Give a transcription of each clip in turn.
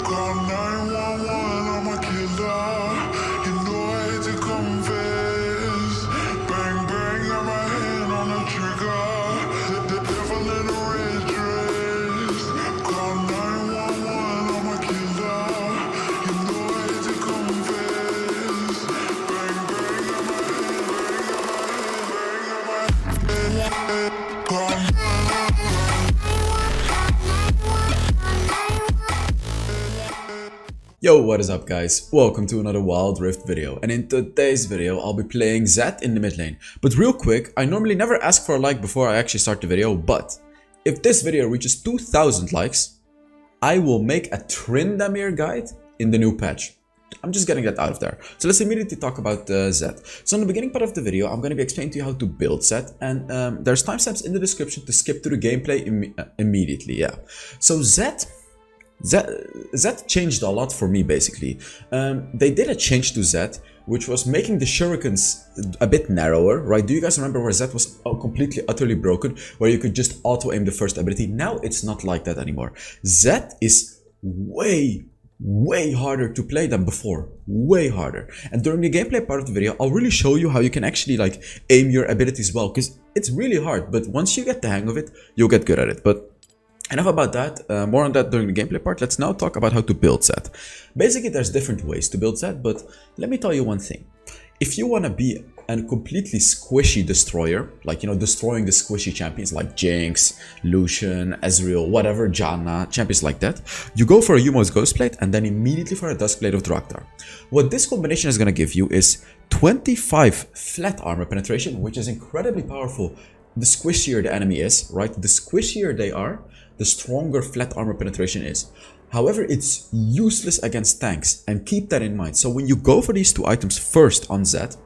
Call 911, I'm a killer. You know I hate to confess. Bang, bang, got my hand on the trigger. The devil in a red dress. Call 911, I'm a killer. You know I hate to confess. Bang, bang, got my hand, bang, got my hand. Call Yo, what is up guys? Welcome to another Wild Rift video, and in today's video I'll be playing Zed in the mid lane. But real quick, I normally never ask for a like before I actually start the video, but if this video reaches 2000 likes, I will make a Tryndamere guide in the new patch. I'm just getting that out of there. So let's immediately talk about Zed. So in the beginning part of the video, I'm going to be explaining to you how to build Zed, and there's timestamps in the description to skip to the gameplay immediately, yeah. So Zed changed a lot for me, basically. They did a change to Zed, which was making the shurikens a bit narrower, right? Do you guys remember where Zed was completely, utterly broken, where you could just auto-aim the first ability? Now it's not like that anymore. Zed is way harder to play than before. Way harder. And during the gameplay part of the video, I'll really show you how you can actually like aim your abilities well, because it's really hard, but once you get the hang of it, you'll get good at it. But enough about that, more on that during the gameplay part. Let's now talk about how to build Zed. Basically, there's different ways to build Zed, but let me tell you one thing. If you want to be a completely squishy destroyer, like, you know, destroying the squishy champions like Jinx, Lucian, Ezreal, whatever, Janna, champions like that, you go for a Yumo's Ghostplate and then immediately for a Duskblade of Draktar. What this combination is going to give you is 25 flat armor penetration, which is incredibly powerful. The squishier the enemy is, right? The squishier they are, the stronger flat armor penetration is. However, it's useless against tanks, and keep that in mind. So when you go for these two items first on Zed,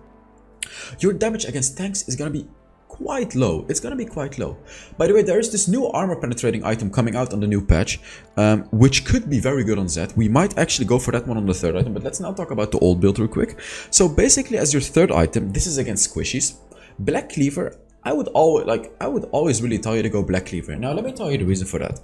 your damage against tanks is going to be quite low. It's going to be quite low. By the way, there is this new armor penetrating item coming out on the new patch, which could be very good on Zed. We might actually go for that one on the third item, but let's now talk about the old build real quick. So basically, as your third item, this is against squishies. Black Cleaver, I would always really tell you to go Black Cleaver. Now let me tell you the reason for that.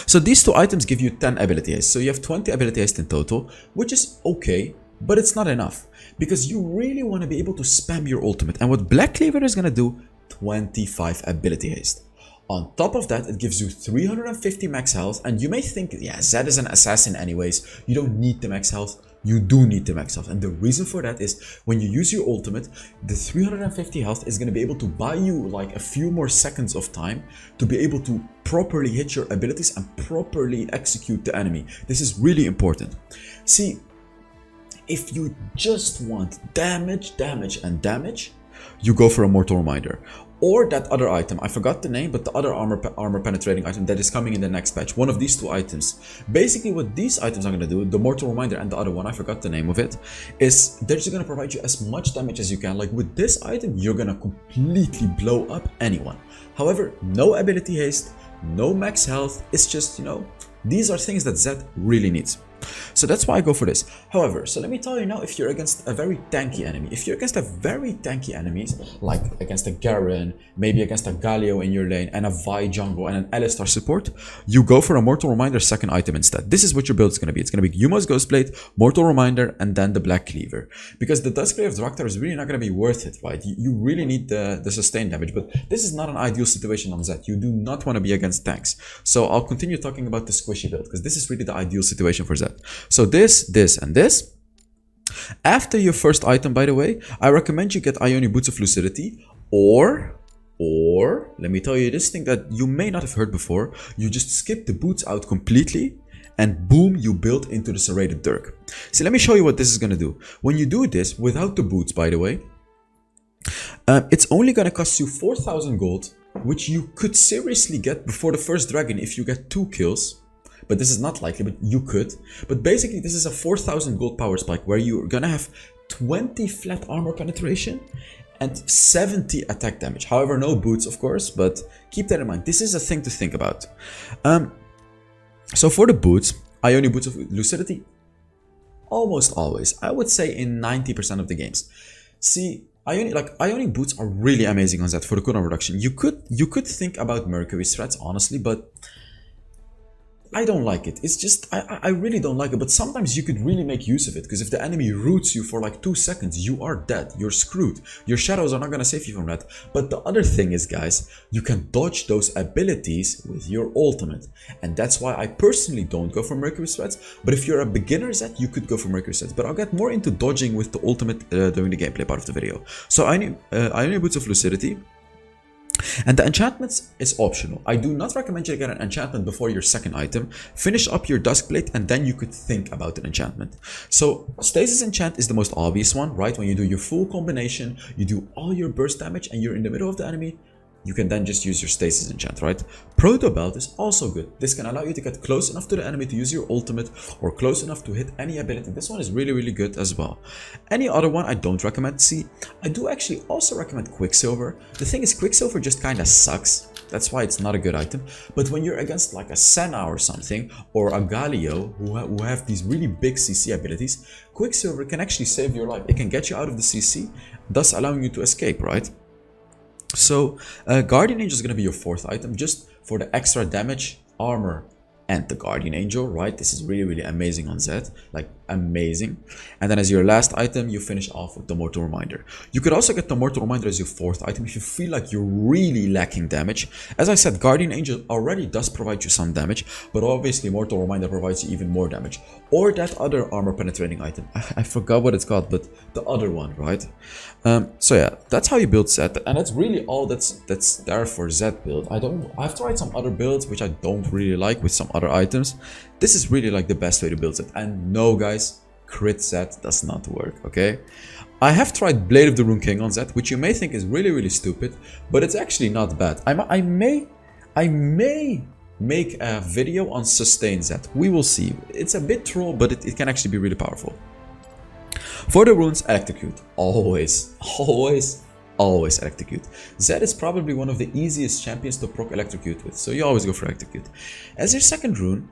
So these two items give you 10 ability haste. So you have 20 ability haste in total, which is okay, but it's not enough, because you really want to be able to spam your ultimate. And what Black Cleaver is going to do, 25 ability haste. On top of that, it gives you 350 max health, and you may think, yeah, Zed is an assassin anyways, you don't need the max health. You do need the max health, and the reason for that is when you use your ultimate, the 350 health is going to be able to buy you like a few more seconds of time to be able to properly hit your abilities and properly execute the enemy. This is really important. See, if you just want damage, you go for a Mortal Reminder. Or that other item, I forgot the name, but the other armor penetrating item that is coming in the next patch. One of these two items. Basically what these items are going to do, the Mortal Reminder and the other one, I forgot the name of it, is they're just going to provide you as much damage as you can. Like with this item, you're going to completely blow up anyone. However, no ability haste, no max health. It's just, you know, these are things that Zed really needs. So that's why I go for this. However, so let me tell you now, if you're against a very tanky enemy, if you're against a very tanky enemies, like against a Garen, maybe against a Galio in your lane, and a Vi jungle, and an Alistar support, you go for a Mortal Reminder second item instead. This is what your build is going to be. It's going to be Yuma's Ghostplate, Mortal Reminder, and then the Black Cleaver. Because the Duskblade of Draktar is really not going to be worth it, right? You really need the sustained damage, but this is not an ideal situation on Zed. You do not want to be against tanks. So I'll continue talking about the squishy build, because this is really the ideal situation for Zed. So this, and this. After your first item, by the way, I recommend you get Ionic Boots of Lucidity, or let me tell you this thing that you may not have heard before. You just skip the boots out completely, and boom, you build into the Serrated Dirk. So let me show you what this is going to do. When you do this without the boots, by the way, it's only going to cost you 4,000 gold, which you could seriously get before the first dragon if you get 2 kills. But this is not likely, but you could. But basically, this is a 4,000 gold power spike where you're gonna have 20 flat armor penetration and 70 attack damage. However, no boots, of course, but keep that in mind. This is a thing to think about. So for the boots, Ionic Boots of Lucidity, almost always. I would say in 90% of the games. See, Ionic Boots are really amazing on Zed for the cooldown reduction. You could think about Mercury threats, honestly, but I don't like it. It's just, I really don't like it, but sometimes you could really make use of it, because if the enemy roots you for like 2 seconds, you are dead, you're screwed. Your shadows are not gonna save you from that. But the other thing is, guys, you can dodge those abilities with your ultimate. And that's why I personally don't go for Mercury Sweats, but if you're a beginner Zed, you could go for Mercury Sweats. But I'll get more into dodging with the ultimate during the gameplay part of the video. So Ionic Boots of Lucidity. And the enchantments is optional. I do not recommend you get an enchantment before your second item. Finish up your Duskblade and then you could think about an enchantment. So Stasis enchant is the most obvious one, right? When you do your full combination, you do all your burst damage and you're in the middle of the enemy, you can then just use your Stasis enchant, right? Proto Belt is also good. This can allow you to get close enough to the enemy to use your ultimate, or close enough to hit any ability. This one is really, really good as well. Any other one I don't recommend. See, I do actually also recommend Quicksilver. The thing is, Quicksilver just kind of sucks. That's why it's not a good item. But when you're against like a Senna or something, or a Galio, who have these really big CC abilities, Quicksilver can actually save your life. It can get you out of the CC, thus allowing you to escape, right? So Guardian Angel is going to be your fourth item, just for the extra damage, armor, and the Guardian Angel, right? This is really, really amazing on Zed, like amazing. And then as your last item, you finish off with the Mortal Reminder. You could also get the Mortal Reminder as your fourth item if you feel like you're really lacking damage. As I said, Guardian Angel already does provide you some damage, but obviously Mortal Reminder provides you even more damage. Or that other armor penetrating item. I forgot what it's called, but the other one, right? So yeah, that's how you build Zed, and that's really all that's there for Zed build. I've tried some other builds which I don't really like with some other items. This is really like the best way to build Zed. And no guys, crit Zed does not work, okay? I have tried Blade of the Rune King on Zed, which you may think is really, really stupid, but it's actually not bad. I may make a video on Sustain Zed. We will see. It's a bit troll, but it can actually be really powerful. For the runes, Electrocute. Always Electrocute. Zed is probably one of the easiest champions to proc Electrocute with, so you always go for Electrocute. As your second rune,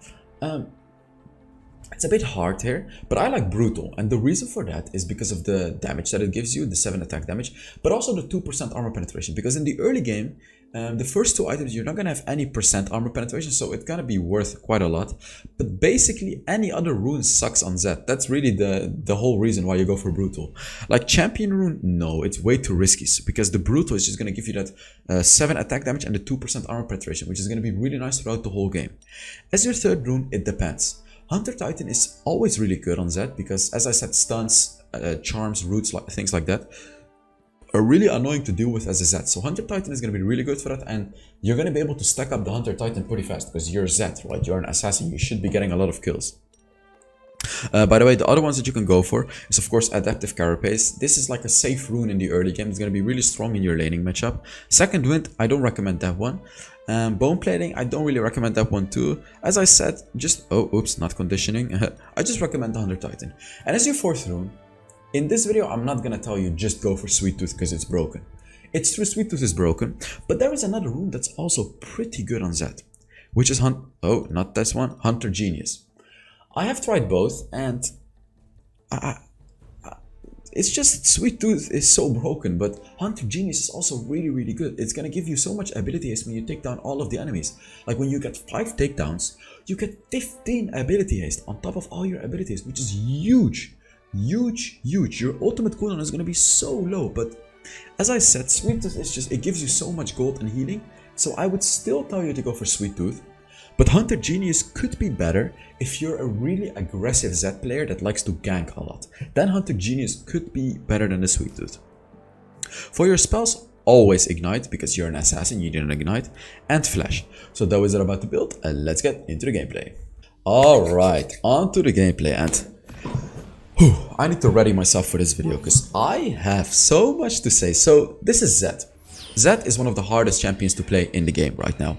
it's a bit hard here, but I like Brutal, and the reason for that is because of the damage that it gives you, the 7 attack damage, but also the 2% armor penetration, because in the early game, the first two items, you're not going to have any percent armor penetration, so it's going to be worth quite a lot. But basically, any other rune sucks on Zed. That's really the whole reason why you go for Brutal. Like Champion rune, no, it's way too risky, because the Brutal is just going to give you that 7 attack damage and the 2% armor penetration, which is going to be really nice throughout the whole game. As your third rune, it depends. Hunter Titan is always really good on Zed, because as I said, stuns, charms, roots, things like that are really annoying to deal with as a Zed. So Hunter Titan is going to be really good for that, and you're going to be able to stack up the Hunter Titan pretty fast because you're Zed, right? You're an assassin, you should be getting a lot of kills. By the way, the other ones that you can go for is of course Adaptive Carapace. This is like a safe rune in the early game. It's going to be really strong in your laning matchup. Second Wind, I don't recommend that one. Bone Plating, I don't really recommend that one too. As I said, just, not conditioning. I just recommend the Hunter Titan. And as your fourth rune, in this video, I'm not gonna tell you just go for Sweet Tooth because it's broken. It's true, Sweet Tooth is broken, but there is another rune that's also pretty good on Zed, which is not this one, Hunter Genius. I have tried both, and it's just Sweet Tooth is so broken, but Hunter Genius is also really, really good. It's gonna give you so much ability haste when you take down all of the enemies. Like when you get 5 takedowns, you get 15 ability haste on top of all your abilities, which is huge. Huge. Your ultimate cooldown is going to be so low, but as I said, Sweet Tooth is just, it gives you so much gold and healing, so I would still tell you to go for Sweet Tooth. But Hunter Genius could be better if you're a really aggressive Zed player that likes to gank a lot. Then Hunter Genius could be better than the Sweet Tooth. For your spells, always Ignite, because you're an assassin, you didn't Ignite, and Flash. So that was it about the build, and let's get into the gameplay. Alright, on to the gameplay, and I need to ready myself for this video because I have so much to say. So this is Zed. Zed is one of the hardest champions to play in the game right now.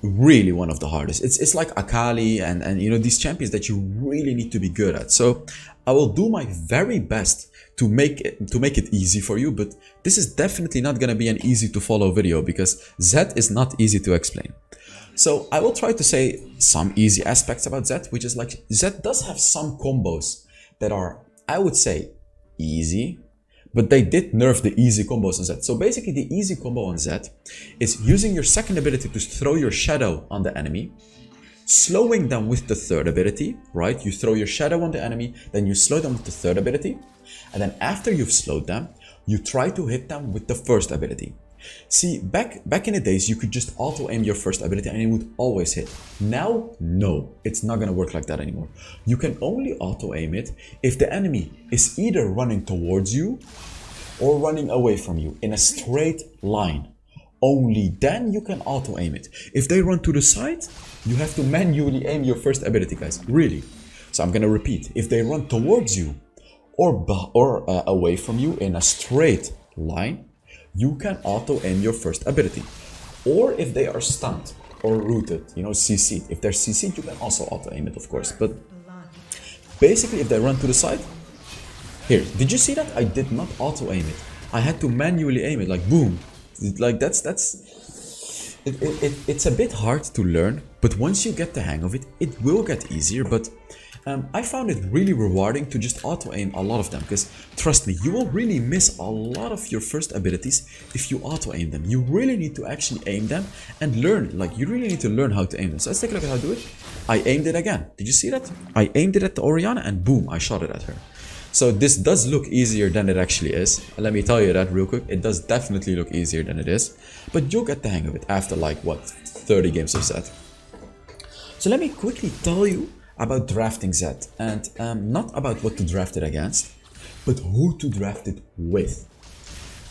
Really one of the hardest. It's like Akali and you know, these champions that you really need to be good at. So I will do my very best to make it easy for you, but this is definitely not gonna be an easy to follow video because Zed is not easy to explain. So I will try to say some easy aspects about Zed, which is like Zed does have some combos that are, I would say, easy, but they did nerf the easy combos on Zed. So basically the easy combo on Zed is using your second ability to throw your shadow on the enemy, slowing them with the third ability, right? You throw your shadow on the enemy, then you slow them with the third ability, and then after you've slowed them, you try to hit them with the first ability. See, back in the days, you could just auto-aim your first ability and it would always hit. Now, no, it's not gonna work like that anymore. You can only auto-aim it if the enemy is either running towards you or running away from you in a straight line. Only then you can auto-aim it. If they run to the side, you have to manually aim your first ability, guys, really. So I'm gonna repeat, if they run towards you or away from you in a straight line, you can auto-aim your first ability. Or if they are stunned or rooted, you know, CC'd. If they're CC'd, you can also auto-aim it, of course. But basically, if they run to the side, here, did you see that? I did not auto-aim it. I had to manually aim it, like boom. Like it's a bit hard to learn, but once you get the hang of it, it will get easier. But I found it really rewarding to just auto-aim a lot of them, because trust me, you will really miss a lot of your first abilities if you auto-aim them. You really need to actually aim them and learn, like you really need to learn how to aim them. So let's take a look at how to do it. I aimed it again. Did you see that? I aimed it at the Orianna and boom, I shot it at her. So this does look easier than it actually is. Let me tell you that real quick. It does definitely look easier than it is, but you'll get the hang of it after like what, 30 games of Zed. So let me quickly tell you about drafting Zed, and not about what to draft it against, but who to draft it with.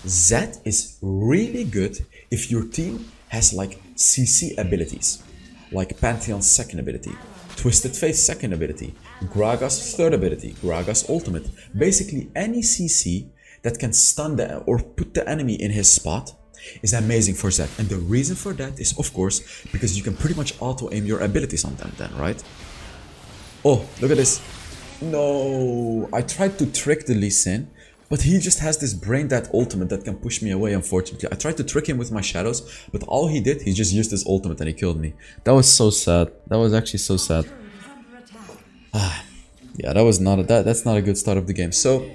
Zed is really good if your team has like CC abilities, like Pantheon's second ability, Twisted Fate's second ability, Gragas' third ability, Gragas' ultimate. Basically any CC that can stun or put the enemy in his spot is amazing for Zed. And the reason for that is, of course, because you can pretty much auto-aim your abilities on them then, right? Oh, look at this. No, I tried to trick the Lee Sin, but he just has this brain dead ultimate that can push me away, unfortunately. I tried to trick him with my shadows, but all he did, he just used his ultimate and he killed me. That was so sad. That was actually so sad. Yeah, that's not a good start of the game. So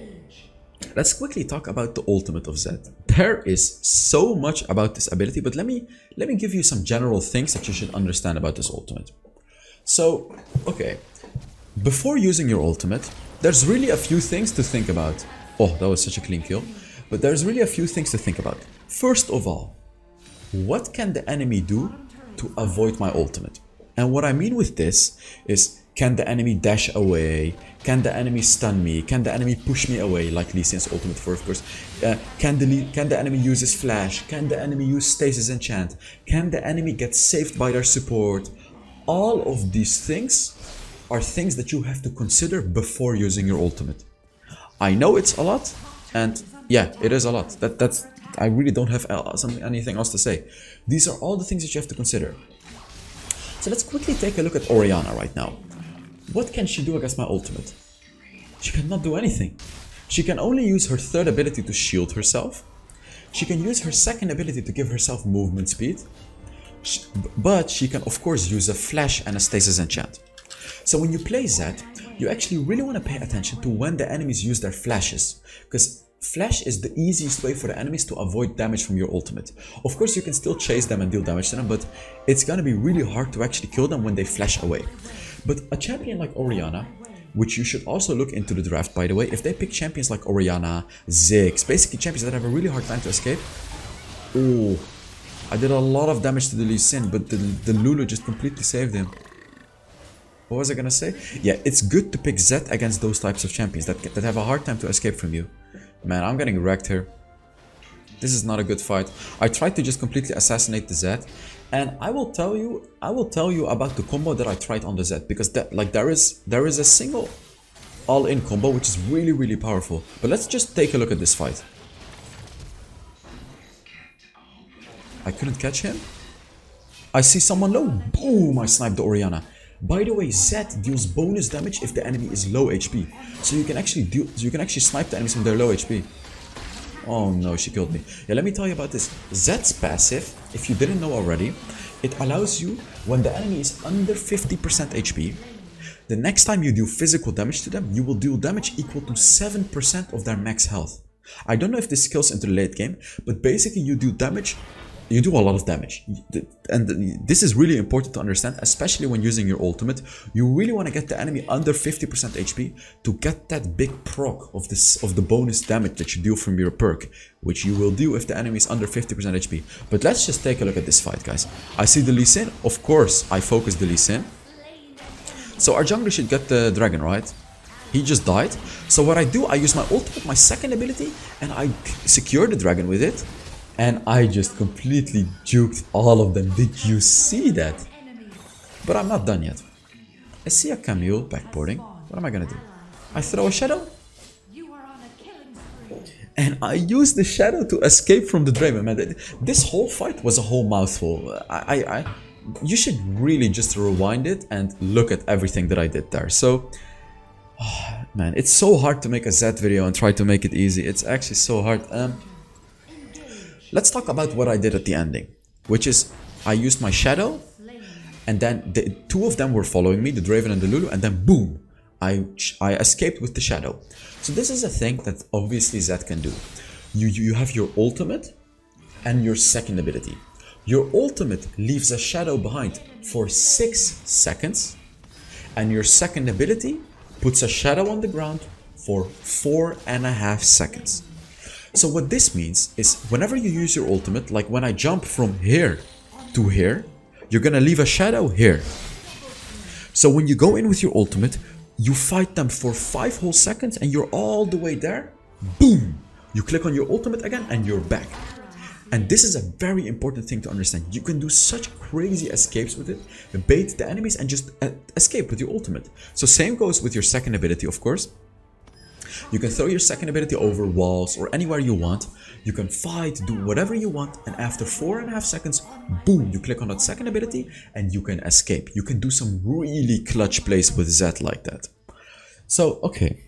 let's quickly talk about the ultimate of Zed. There is so much about this ability, but let me give you some general things that you should understand about this ultimate. So, okay, before using your ultimate, there's really a few things to think about. Oh, that was such a clean kill. But there's really a few things to think about. First of all, what can the enemy do to avoid my ultimate? And what I mean with this is, can the enemy dash away? Can the enemy stun me? Can the enemy push me away, like Lee Sin's ultimate for, of course? Can the enemy use his flash? Can the enemy use stasis enchant? Can the enemy get saved by their support? All of these things are things that you have to consider before using your ultimate. I know it's a lot, and yeah, it is a lot. I really don't have anything else to say. These are all the things that you have to consider. So let's quickly take a look at Orianna right now. What can she do against my ultimate? She cannot do anything. She can only use her third ability to shield herself. She can use her second ability to give herself movement speed. But she can of course use a flash and a stasis enchant. So when you play Zed, you actually really want to pay attention to when the enemies use their flashes, because flash is the easiest way for the enemies to avoid damage from your ultimate. Of course you can still chase them and deal damage to them, but it's gonna be really hard to actually kill them when they flash away. But a champion like Orianna, which you should also look into the draft by the way, if they pick champions like Orianna, Ziggs, basically champions that have a really hard time to escape. Oh, I did a lot of damage to the Lee Sin, but the Lulu just completely saved him. What was I gonna say? Yeah, it's good to pick Zed against those types of champions that have a hard time to escape from you. Man, I'm getting wrecked here. This is not a good fight. I tried to just completely assassinate the Zed, and I will tell you about the combo that I tried on the Zed, because there is a single all-in combo which is really powerful. But let's just take a look at this fight. I couldn't catch him. I see someone low. Boom! I sniped the Orianna. By the way, Zed deals bonus damage if the enemy is low HP, so you can actually snipe the enemies when they're low HP. Oh no, she killed me. Yeah, let me tell you about this. Zed's passive, if you didn't know already, it allows you, when the enemy is under 50% HP, the next time you do physical damage to them, you will deal damage equal to 7% of their max health. I don't know if this scales into the late game, but basically you do damage you do a lot of damage. And this is really important to understand, especially when using your ultimate. You really want to get the enemy under 50% HP to get that big proc of the bonus damage that you do from your perk, which you will do if the enemy is under 50% HP. But let's just take a look at this fight, guys. I see the Lee Sin. Of course, I focus the Lee Sin. So our jungler should get the dragon, right? He just died. So what I do, I use my ultimate, my second ability, and I secure the dragon with it. And I just completely juked all of them. Did you see that? But I'm not done yet. I see a Camille backboarding. What am I gonna do? I throw a shadow? And I use the shadow to escape from the Draven. Man, this whole fight was a whole mouthful. You should really just rewind it and look at everything that I did there. So, man, it's so hard to make a Z video and try to make it easy. It's actually so hard. Let's talk about what I did at the ending, which is I used my shadow, and then the two of them were following me, the Draven and the Lulu, and then boom, I escaped with the shadow. So this is a thing that obviously Zed can do. You have your ultimate and your second ability. Your ultimate leaves a shadow behind for 6 seconds, and your second ability puts a shadow on the ground for 4.5 seconds. So what this means is whenever you use your ultimate, like when I jump from here to here, you're gonna leave a shadow here. So when you go in with your ultimate, you fight them for 5 whole seconds and you're all the way there. Boom! You click on your ultimate again and you're back. And this is a very important thing to understand. You can do such crazy escapes with it, bait the enemies and just escape with your ultimate. So same goes with your second ability, of course. You can throw your second ability over walls or anywhere you want. You can fight, do whatever you want, and after 4.5 seconds, boom, you click on that second ability and you can escape. You can do some really clutch plays with Zed like that. So, okay.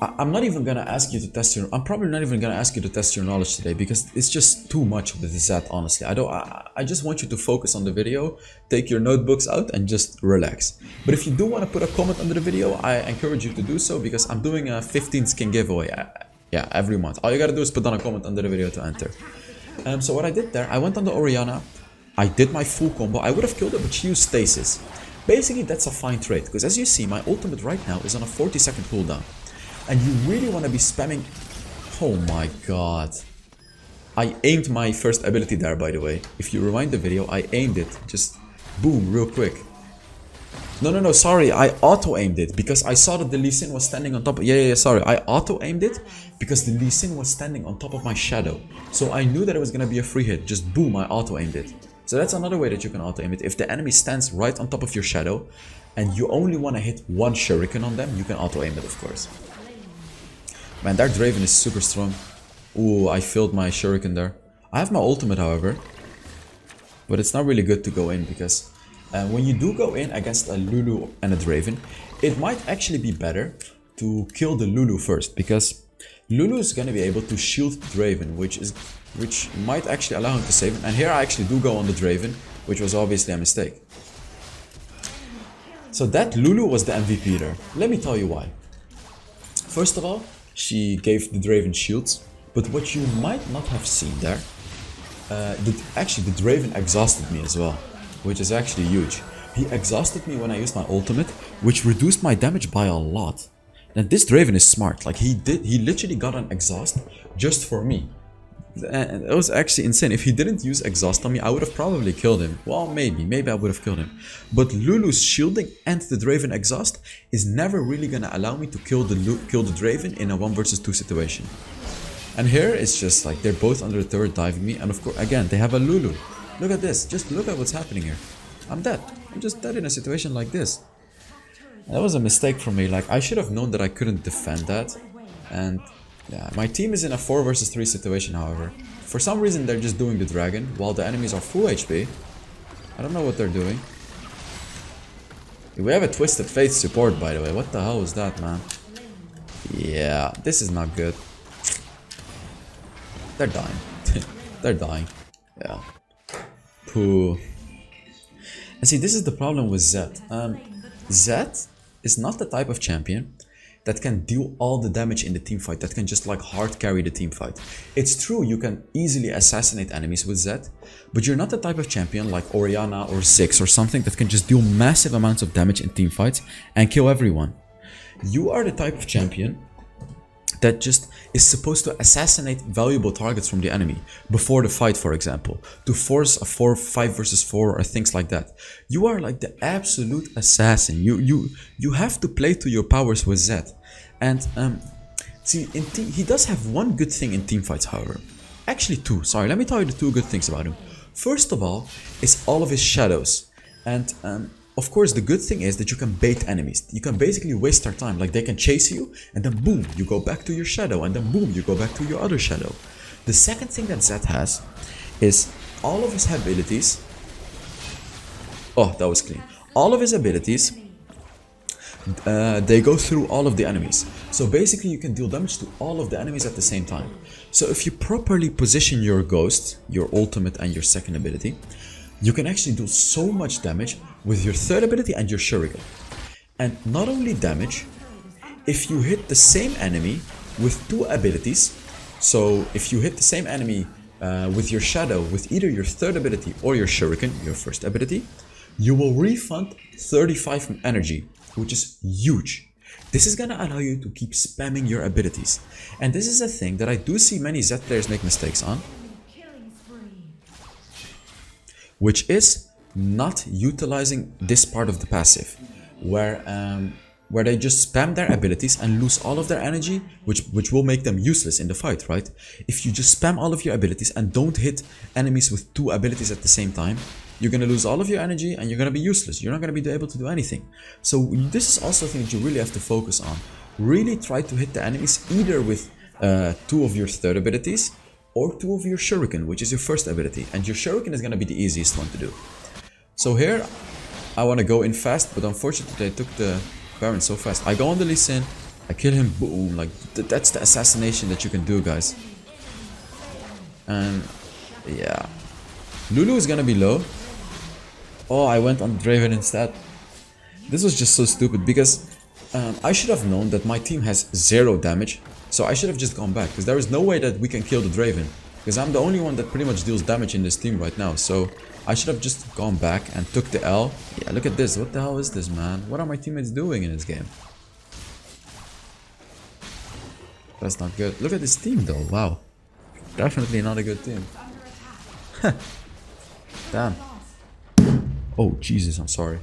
I'm not even gonna ask you to test your. I'm probably not even gonna ask you to test your knowledge today because it's just too much with Zed. Honestly, I just want you to focus on the video, take your notebooks out, and just relax. But if you do want to put a comment under the video, I encourage you to do so because I'm doing a 15 skin giveaway. Yeah, every month. All you gotta do is put down a comment under the video to enter. So what I did there, I went on the Orianna. I did my full combo. I would have killed her, but she used stasis. Basically, that's a fine trade because as you see, my ultimate right now is on a 40-second cooldown. And you really want to be spamming. Oh my god. I aimed my first ability there, by the way. If you rewind the video, I aimed it. Just boom, real quick. No, sorry. I auto-aimed it because I saw that the Lee Sin was standing on top. Yeah, sorry. I auto-aimed it because the Lee Sin was standing on top of my shadow. So I knew that it was going to be a free hit. Just boom, I auto-aimed it. So that's another way that you can auto-aim it. If the enemy stands right on top of your shadow and you only want to hit one shuriken on them, you can auto-aim it, of course. Man, that Draven is super strong. Ooh, I filled my shuriken there. I have my ultimate, however. But it's not really good to go in because when you do go in against a Lulu and a Draven, it might actually be better to kill the Lulu first because Lulu is going to be able to shield Draven, which might actually allow him to save him. And here I actually do go on the Draven, which was obviously a mistake. So that Lulu was the MVP there. Let me tell you why. First of all, she gave the Draven shields, but what you might not have seen there, actually the Draven exhausted me as well, which is actually huge. He exhausted me when I used my ultimate, which reduced my damage by a lot. And this Draven is smart, like he literally got an exhaust just for me. And it was actually insane. If he didn't use exhaust on me, I would have probably killed him. Well, maybe I would have killed him. But Lulu's shielding and the Draven exhaust is never really gonna allow me to kill the Draven in a 1 versus 2 situation. And here it's just like they're both under the turret diving me, and of course again they have a Lulu. Look at this. Just look at what's happening here. I'm dead. I'm just dead in a situation like this. That was a mistake from me. Like I should have known that I couldn't defend that, and yeah, my team is in a 4 versus 3 situation, however. For some reason, they're just doing the dragon, while the enemies are full HP. I don't know what they're doing. We have a Twisted Fate support, by the way. What the hell was that, man? Yeah, this is not good. They're dying. They're dying. Yeah. Pooh. And see, this is the problem with Zed. Zed is not the type of champion that can deal all the damage in the team fight, that can just like hard carry the team fight. It's true you can easily assassinate enemies with Zed, but you're not the type of champion like Orianna or Ziggs or something that can just deal massive amounts of damage in team fights and kill everyone. You are the type of champion that just is supposed to assassinate valuable targets from the enemy before the fight, for example, to force a 5 versus 4 or things like that. You are like the absolute assassin. You have to play to your powers with Zed. And see, he does have one good thing in team fights, however. Actually two. Sorry, let me tell you the two good things about him. First of all is all of his shadows. And of course, the good thing is that you can bait enemies. You can basically waste their time. Like, they can chase you, and then boom, you go back to your shadow, and then boom, you go back to your other shadow. The second thing that Zed has is all of his abilities. Oh, that was clean. All of his abilities, they go through all of the enemies. So basically, you can deal damage to all of the enemies at the same time. So if you properly position your Ghost, your ultimate and your second ability, you can actually do so much damage with your third ability and your Shuriken. And not only damage, if you hit the same enemy with two abilities, so if you hit the same enemy with your Shadow, with either your third ability or your Shuriken, your first ability, you will refund 35 energy, which is huge. This is gonna allow you to keep spamming your abilities. And this is a thing that I do see many Zed players make mistakes on, which is not utilizing this part of the passive, where they just spam their abilities and lose all of their energy, which will make them useless in the fight, right? If you just spam all of your abilities and don't hit enemies with two abilities at the same time, you're gonna lose all of your energy and you're gonna be useless. You're not gonna be able to do anything. So this is also a thing that you really have to focus on. Really try to hit the enemies either with two of your third abilities or two of your Shuriken, which is your first ability. And your Shuriken is gonna be the easiest one to do. So here, I wanna go in fast, but unfortunately I took the Baron so fast. I go on the Lee Sin, I kill him, boom, like that's the assassination that you can do, guys. And yeah, Lulu is gonna be low. Oh, I went on Draven instead. This was just so stupid because I should have known that my team has 0 damage. So I should have just gone back, because there is no way that we can kill the Draven. Because I'm the only one that pretty much deals damage in this team right now. So I should have just gone back and took the L. Yeah, look at this. What the hell is this, man? What are my teammates doing in this game? That's not good. Look at this team though. Wow. Definitely not a good team. Damn. Oh, Jesus, I'm sorry.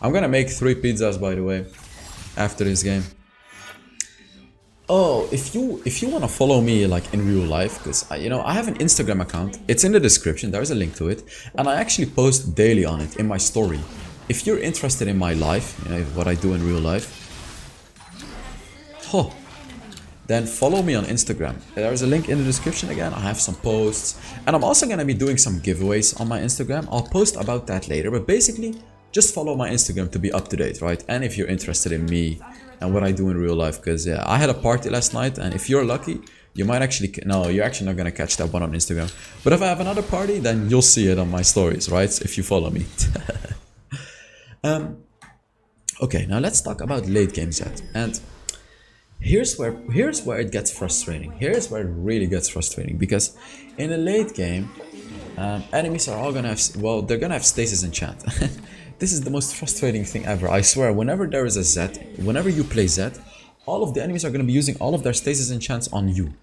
I'm gonna make 3 pizzas, by the way, after this game. Oh, if you want to follow me like in real life, because I have an Instagram account. It's in the description. There's a link to it, and I actually post daily on it in my story. If you're interested in my life, what I do in real life, then follow me on Instagram. There's a link in the description again. I have some posts, and I'm also gonna be doing some giveaways on my Instagram. I'll post about that later, but basically, just follow my Instagram to be up to date, right? And if you're interested in me and what I do in real life, because yeah, I had a party last night, and if you're lucky, you might actually, no, you're actually not gonna catch that one on Instagram. But if I have another party, then you'll see it on my stories, right? If you follow me. Okay, now let's talk about late game Zed. And here's where it gets frustrating. Here's where it really gets frustrating, because in a late game, enemies are all gonna have, well, they're gonna have stasis enchant. This is the most frustrating thing ever. I swear, whenever there is a Zed, whenever you play Zed, all of the enemies are going to be using all of their stasis enchants on you.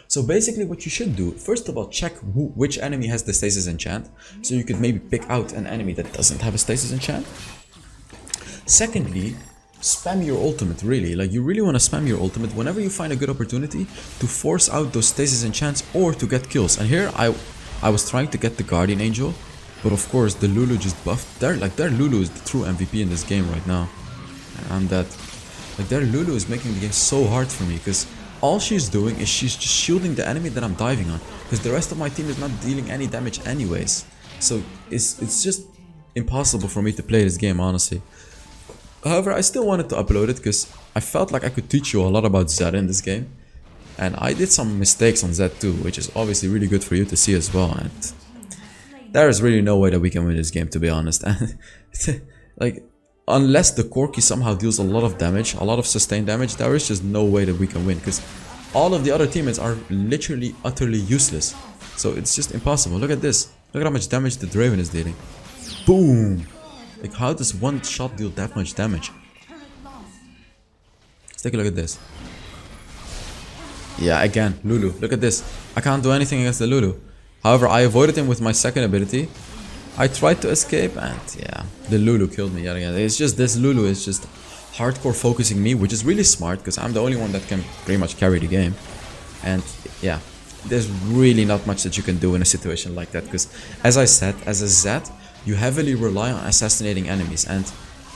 So basically what you should do, first of all, check which enemy has the stasis enchant, so you could maybe pick out an enemy that doesn't have a stasis enchant. Secondly, spam your ultimate, really. Like, you really want to spam your ultimate whenever you find a good opportunity to force out those stasis enchants or to get kills. And here I was trying to get the Guardian Angel, but of course the Lulu just buffed. Their Lulu is the true MVP in this game right now. And I'm dead. Like, their Lulu is making the game so hard for me, because all she's doing is she's just shielding the enemy that I'm diving on, because the rest of my team is not dealing any damage anyways. So it's just impossible for me to play this game, honestly. However, I still wanted to upload it because I felt like I could teach you a lot about Zed in this game. And I did some mistakes on Zed too, which is obviously really good for you to see as well. And there is really no way that we can win this game, to be honest. And like, unless the Corki somehow deals a lot of damage, a lot of sustained damage, there is just no way that we can win, because all of the other teammates are literally utterly useless. So it's just impossible. Look at this. Look at how much damage the Draven is dealing. Boom! Like, how does one shot deal that much damage? Let's take a look at this. Yeah, again, Lulu. Look at this. I can't do anything against the Lulu. However, I avoided him with my second ability. I tried to escape and yeah, the Lulu killed me yet again. It's just this Lulu is just hardcore focusing me, which is really smart because I'm the only one that can pretty much carry the game. And yeah, there's really not much that you can do in a situation like that because, as I said, as a Zed, you heavily rely on assassinating enemies, and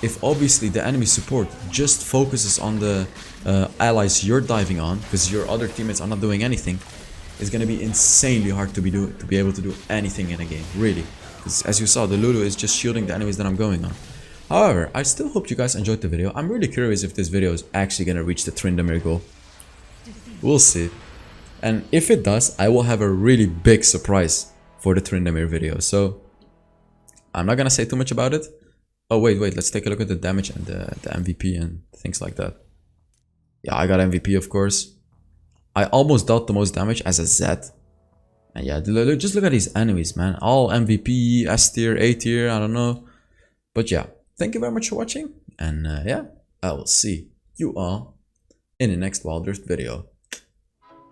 if obviously the enemy support just focuses on the allies you're diving on because your other teammates are not doing anything, it's gonna be insanely hard to be able to do anything in a game, really. Because as you saw, the Lulu is just shielding the enemies that I'm going on. However, I still hope you guys enjoyed the video. I'm really curious if this video is actually gonna reach the Tryndamere goal. We'll see. And if it does, I will have a really big surprise for the Tryndamere video. So I'm not gonna say too much about it. Oh wait, let's take a look at the damage and the MVP and things like that. Yeah, I got MVP, of course. I almost dealt the most damage as a Zed. And yeah, just look at these enemies, man. All MVP, S tier, A tier, I don't know. But yeah, thank you very much for watching. And yeah, I will see you all in the next Wild Rift video.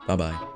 Bye bye.